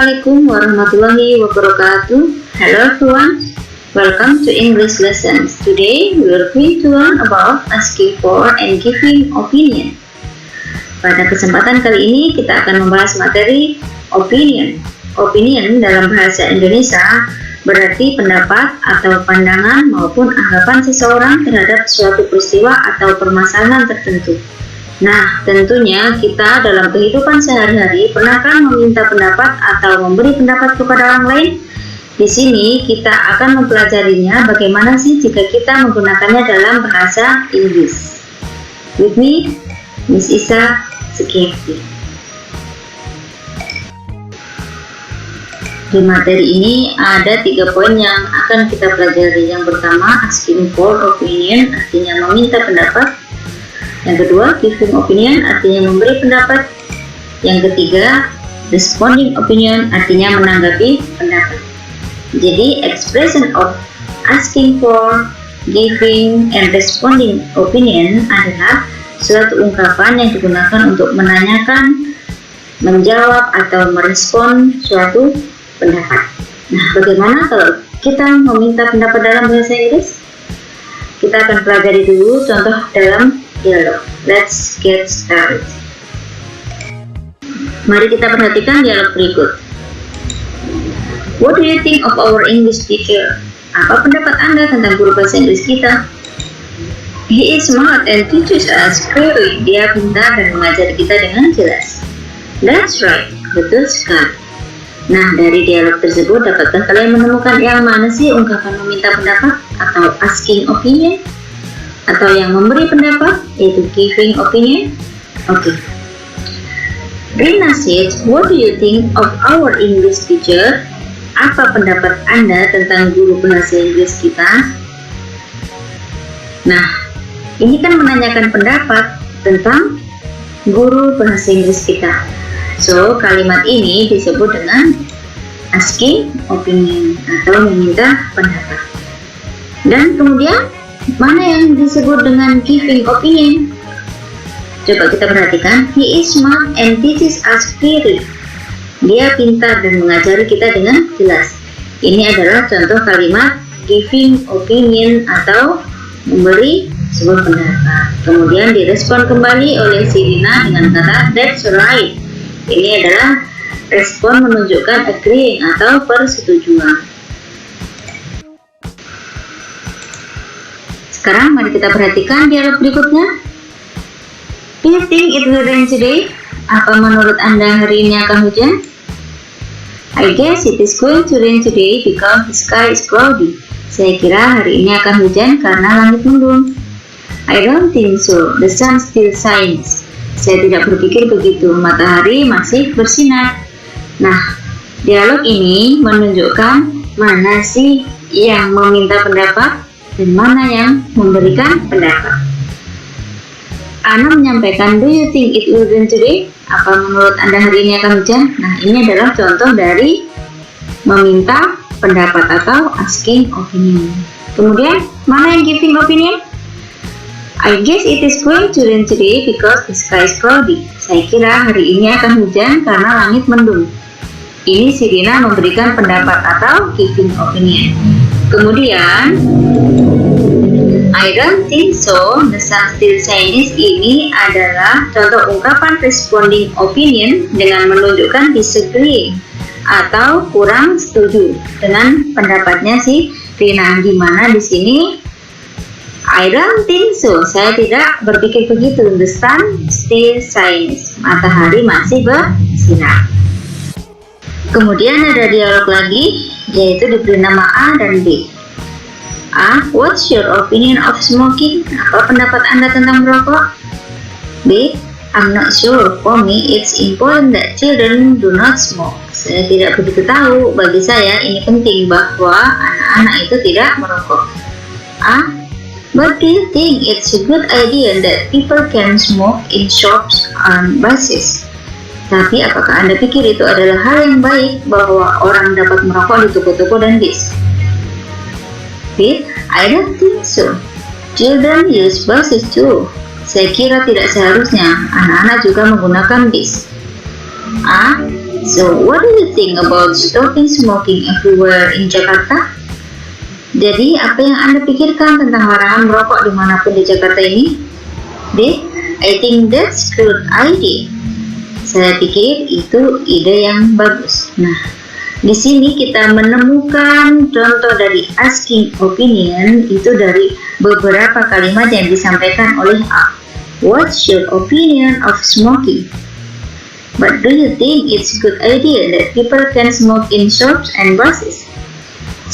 Assalamualaikum warahmatullahi wabarakatuh. Hello everyone, welcome to English lessons. Today we are going to learn about asking for and giving opinion. Pada kesempatan kali ini kita akan membahas materi opinion. Opinion dalam bahasa Indonesia berarti pendapat atau pandangan maupun anggapan seseorang terhadap suatu peristiwa atau permasalahan tertentu. Nah, tentunya kita dalam kehidupan sehari-hari pernah kan meminta pendapat atau memberi pendapat kepada orang lain? Di sini kita akan mempelajarinya bagaimana sih jika kita menggunakannya dalam bahasa Inggris. With me, Miss Isa Sekirti. Di materi ini ada 3 poin yang akan kita pelajari. Yang pertama, asking for opinion, artinya meminta pendapat. Yang kedua, giving opinion, artinya memberi pendapat. Yang ketiga, responding opinion, artinya menanggapi pendapat. Jadi, expression of asking for, giving, and responding opinion adalah suatu ungkapan yang digunakan untuk menanyakan, menjawab, atau merespon suatu pendapat. Nah, bagaimana kalau kita meminta pendapat dalam bahasa Inggris? Kita akan pelajari dulu contoh dalam dialog. Let's get started. Mari kita perhatikan dialog berikut. What do you think of our English teacher? Apa pendapat Anda tentang guru bahasa Inggris kita? He is smart and teaches us clearly. Dia pintar dan mengajar kita dengan jelas. That's right, betul sekali. Nah, dari dialog tersebut dapatkah kalian menemukan yang mana sih ungkapan meminta pendapat atau asking opinion? Atau yang memberi pendapat, yaitu giving opinion? Oke. Rina said, what do you think of our English teacher? Apa pendapat Anda tentang guru bahasa Inggris kita? Nah, ini kan menanyakan pendapat tentang guru bahasa Inggris kita. So, kalimat ini disebut dengan asking opinion atau meminta pendapat. Dan kemudian mana yang disebut dengan giving opinion? Coba kita perhatikan. He is smart and teaches us clearly. Dia pintar dan mengajari kita dengan jelas. Ini adalah contoh kalimat giving opinion atau memberi sebuah pendapat. Kemudian direspon kembali oleh si Rina dengan kata that's right. Ini adalah respon menunjukkan agreeing atau persetujuan. Sekarang mari kita perhatikan dialog berikutnya. Do you think it will rain today? Apa menurut Anda hari ini akan hujan? I guess it is going to rain today because the sky is cloudy. Saya kira hari ini akan hujan karena langit mendung. I don't think so. The sun still shines. Saya tidak berpikir begitu. Matahari masih bersinar. Nah, dialog ini menunjukkan mana sih yang meminta pendapat dan mana yang memberikan pendapat. Ana menyampaikan, do you think it will rain today? Apa menurut Anda hari ini akan hujan? Nah, ini adalah contoh dari meminta pendapat atau asking opinion. Kemudian, mana yang giving opinion? I guess it is going to rain today because the sky is cloudy. Saya kira hari ini akan hujan karena langit mendung. Ini si Rina memberikan pendapat atau giving opinion. Kemudian, I don't think so, the sun still shines ini adalah contoh ungkapan responding opinion dengan menunjukkan disagree atau kurang setuju dengan pendapatnya si Rina. Di mana di sini I don't think so, saya tidak berpikir begitu. The sun still shines, matahari masih bersinar. Kemudian ada dialog lagi, yaitu diberi nama A dan B. A. What's your opinion of smoking? Apa pendapat Anda tentang merokok? B. I'm not sure. For me, it's important that children do not smoke. Saya tidak begitu tahu. Bagi saya, ini penting bahwa anak-anak itu tidak merokok. A. But do you think it's a good idea that people can smoke in shops and buses? Tapi apakah Anda pikir itu adalah hal yang baik bahwa orang dapat merokok di toko-toko dan bis? B. I don't think so. Children use buses too. Saya kira tidak seharusnya anak-anak juga menggunakan bis. A. So, what do you think about stopping smoking everywhere in Jakarta? Jadi, apa yang Anda pikirkan tentang larangan merokok dimanapun di Jakarta ini? D. I think that's good idea. Saya pikir itu ide yang bagus. Nah, di sini kita menemukan contoh dari asking opinion itu dari beberapa kalimat yang disampaikan oleh A. What's your opinion of smoking? But do you think it's a good idea that people can smoke in shops and buses?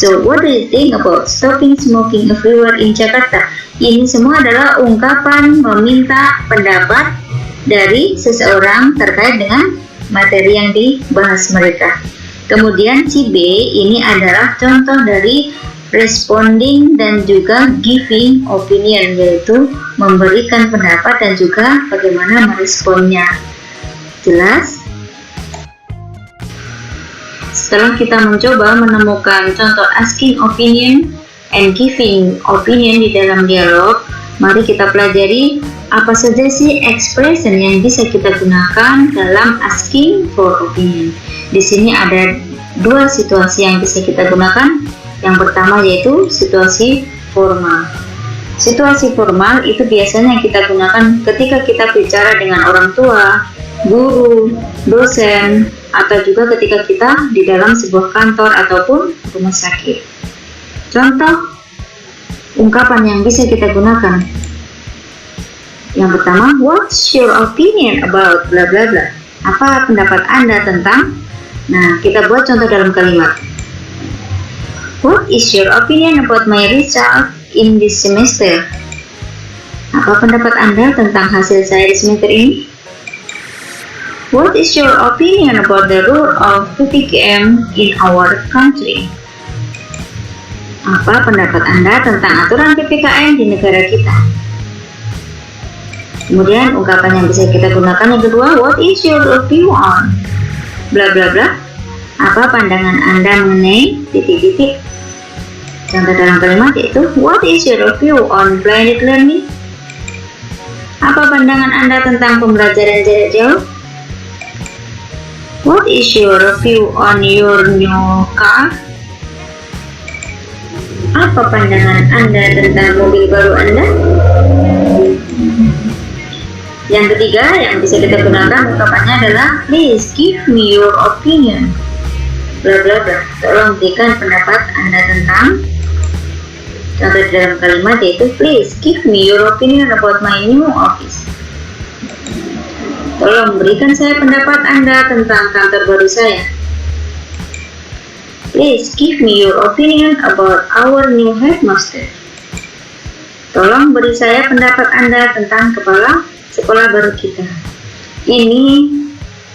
So, what do you think about stopping smoking everywhere in Jakarta? Ini semua adalah ungkapan meminta pendapat dari seseorang terkait dengan materi yang dibahas mereka. Kemudian si B ini adalah contoh dari responding dan juga giving opinion, yaitu memberikan pendapat dan juga bagaimana meresponnya. Jelas? Setelah kita mencoba menemukan contoh asking opinion and giving opinion di dalam dialog, mari kita pelajari apa saja sih expression yang bisa kita gunakan dalam asking for opinion. Di sini ada dua situasi yang bisa kita gunakan. Yang pertama yaitu situasi formal. Situasi formal itu biasanya kita gunakan ketika kita bicara dengan orang tua, guru, dosen, atau juga ketika kita di dalam sebuah kantor ataupun rumah sakit. Contoh ungkapan yang bisa kita gunakan. Yang pertama, what's your opinion about bla bla bla? Apa pendapat Anda tentang? Nah, kita buat contoh dalam kalimat. What is your opinion about my result in this semester? Apa pendapat Anda tentang hasil saya di semester ini? What is your opinion about the rule of PPKM in our country? Apa pendapat Anda tentang aturan PPKM di negara kita? Kemudian ungkapan yang bisa kita gunakan yang kedua, what is your view on bla bla bla? Apa pandangan Anda mengenai titik-titik? Contoh dalam kalimat yaitu, what is your view on blended learning? Apa pandangan Anda tentang pembelajaran jarak jauh? What is your view on your new car? Apa pandangan Anda tentang mobil baru Anda? Yang ketiga yang bisa kita gunakan ungkapannya adalah please give me your opinion bla bla bla. Tolong berikan pendapat Anda tentang. Contoh dalam kalimat yaitu please give me your opinion about my new office. Tolong berikan saya pendapat Anda tentang kantor baru saya. Please give me your opinion about our new headmaster. Tolong beri saya pendapat Anda tentang kepala sekolah baru kita. Ini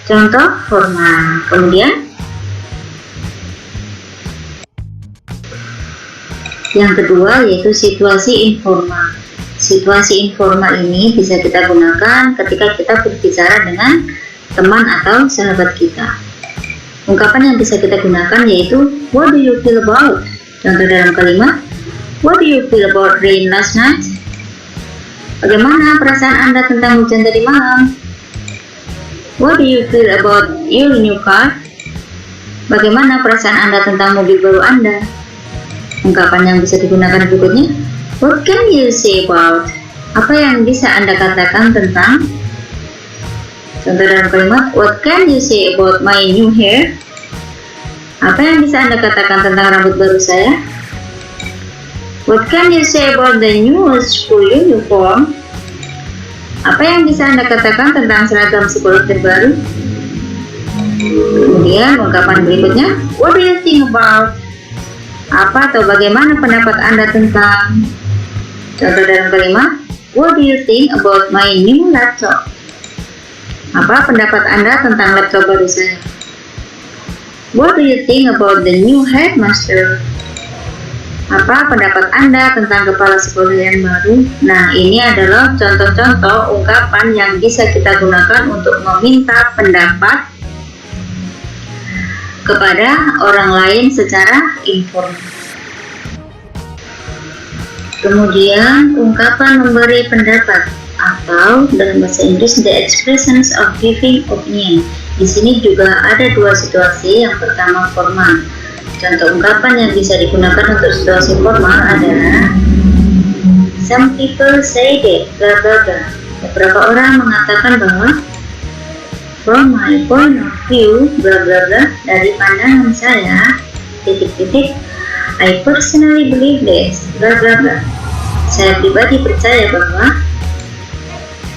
contoh formal. Kemudian yang kedua yaitu situasi informal. Situasi informal ini bisa kita gunakan ketika kita berbicara dengan teman atau sahabat kita. Ungkapan yang bisa kita gunakan yaitu what do you feel about? Contoh dalam kalimat, what do you feel about rain last night? Bagaimana perasaan Anda tentang hujan tadi malam? What do you feel about your new car? Bagaimana perasaan Anda tentang mobil baru Anda? Ungkapan yang bisa digunakan berikutnya, what can you say about? Apa yang bisa Anda katakan tentang? Contoh dalam kalimat, what can you say about my new hair? Apa yang bisa Anda katakan tentang rambut baru saya? What can you say about the new school uniform? Apa yang bisa Anda katakan tentang seragam sekolah terbaru? Kemudian ungkapan berikutnya, what do you think about? Apa atau bagaimana pendapat Anda tentang? Contoh dalam kalimat, what do you think about my new laptop? Apa pendapat Anda tentang laptop baru saya? What do you think about the new headmaster? Apa pendapat Anda tentang kepala sekolah yang baru? Nah, ini adalah contoh-contoh ungkapan yang bisa kita gunakan untuk meminta pendapat kepada orang lain secara informal. Kemudian, ungkapan memberi pendapat atau dalam bahasa Inggris the expressions of giving opinion. Di sini juga ada dua situasi. Yang pertama formal. Contoh ungkapan yang bisa digunakan untuk situasi formal adalah some people say that bla bla bla. Beberapa orang mengatakan bahwa from my point of view bla bla bla, dari pandangan saya titik-titik, I personally believe this bla bla bla. Saya pribadi percaya bahwa,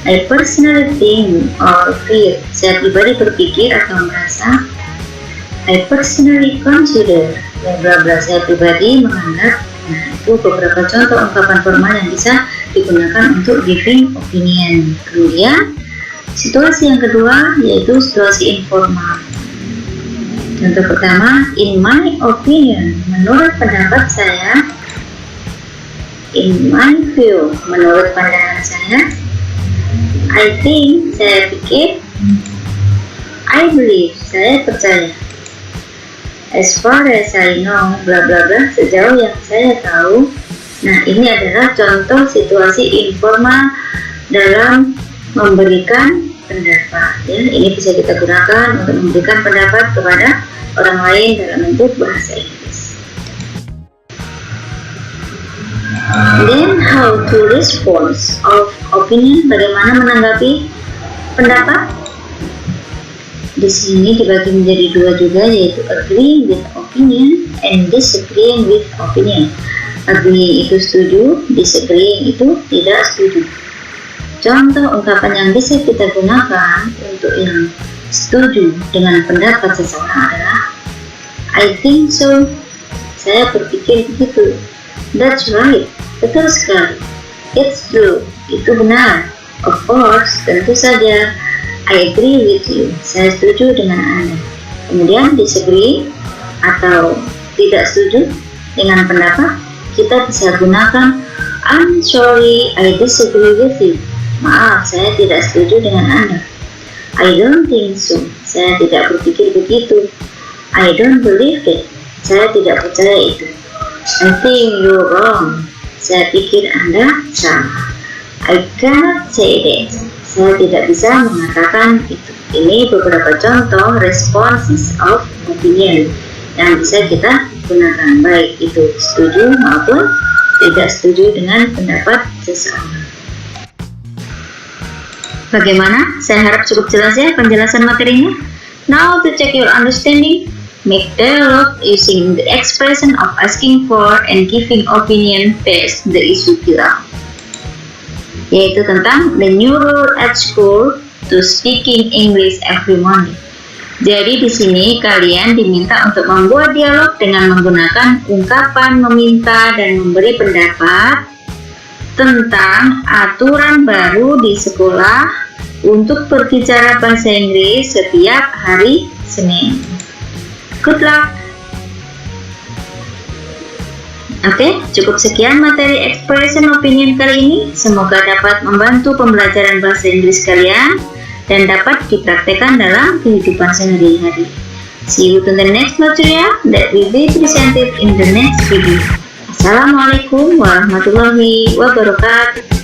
I personally think or feel, saya pribadi berpikir atau merasa, I personally consider bla bla bla, saya pribadi menganggap. Nah, itu beberapa contoh ungkapan formal yang bisa digunakan untuk giving opinion. Kemudian situasi yang kedua yaitu situasi informal. Contoh pertama, in my opinion, menurut pendapat saya. In my view, menurut pandangan saya. I think, saya pikir. I believe, saya percaya. As far as I know, bla bla bla, sejauh yang saya tahu. Nah, ini adalah contoh situasi informal dalam memberikan pendapat. Ya, ini bisa kita gunakan untuk memberikan pendapat kepada orang lain dalam bentuk bahasa Inggris. Then how to respond of opinion, bagaimana menanggapi pendapat? Di sini dibagi menjadi dua juga, yaitu agreeing with opinion and disagreeing with opinion. Agreeing itu setuju, disagreeing itu tidak setuju. Contoh ungkapan yang bisa kita gunakan untuk yang setuju dengan pendapat seseorang adalah I think so, saya berpikir begitu. That's right, betul sekali. It's true, itu benar. Of course, tentu saja. I agree with you, saya setuju dengan Anda. Kemudian disagree atau tidak setuju dengan pendapat, kita bisa gunakan I'm sorry, I disagree with you. Maaf, saya tidak setuju dengan Anda. I don't think so, saya tidak berpikir begitu. I don't believe it, saya tidak percaya itu. I think you're wrong, saya pikir Anda salah. I cannot say that, saya tidak bisa mengatakan itu. Ini beberapa contoh responses of opinion yang bisa kita gunakan, baik itu setuju maupun tidak setuju dengan pendapat seseorang. Bagaimana? Saya harap cukup jelas ya penjelasan materinya. Now to check your understanding, make dialogue using the expression of asking for and giving opinion based the issue below, yaitu tentang the new rule at school to speaking English every morning. Jadi di sini kalian diminta untuk membuat dialog dengan menggunakan ungkapan meminta dan memberi pendapat tentang aturan baru di sekolah untuk berbicara bahasa Inggris setiap hari Senin. Good luck! Oke, cukup sekian materi expression opinion kali ini. Semoga dapat membantu pembelajaran bahasa Inggris kalian dan dapat dipraktekkan dalam kehidupan sehari-hari. See you to the next material that will be presented in the next video. Assalamualaikum warahmatullahi wabarakatuh.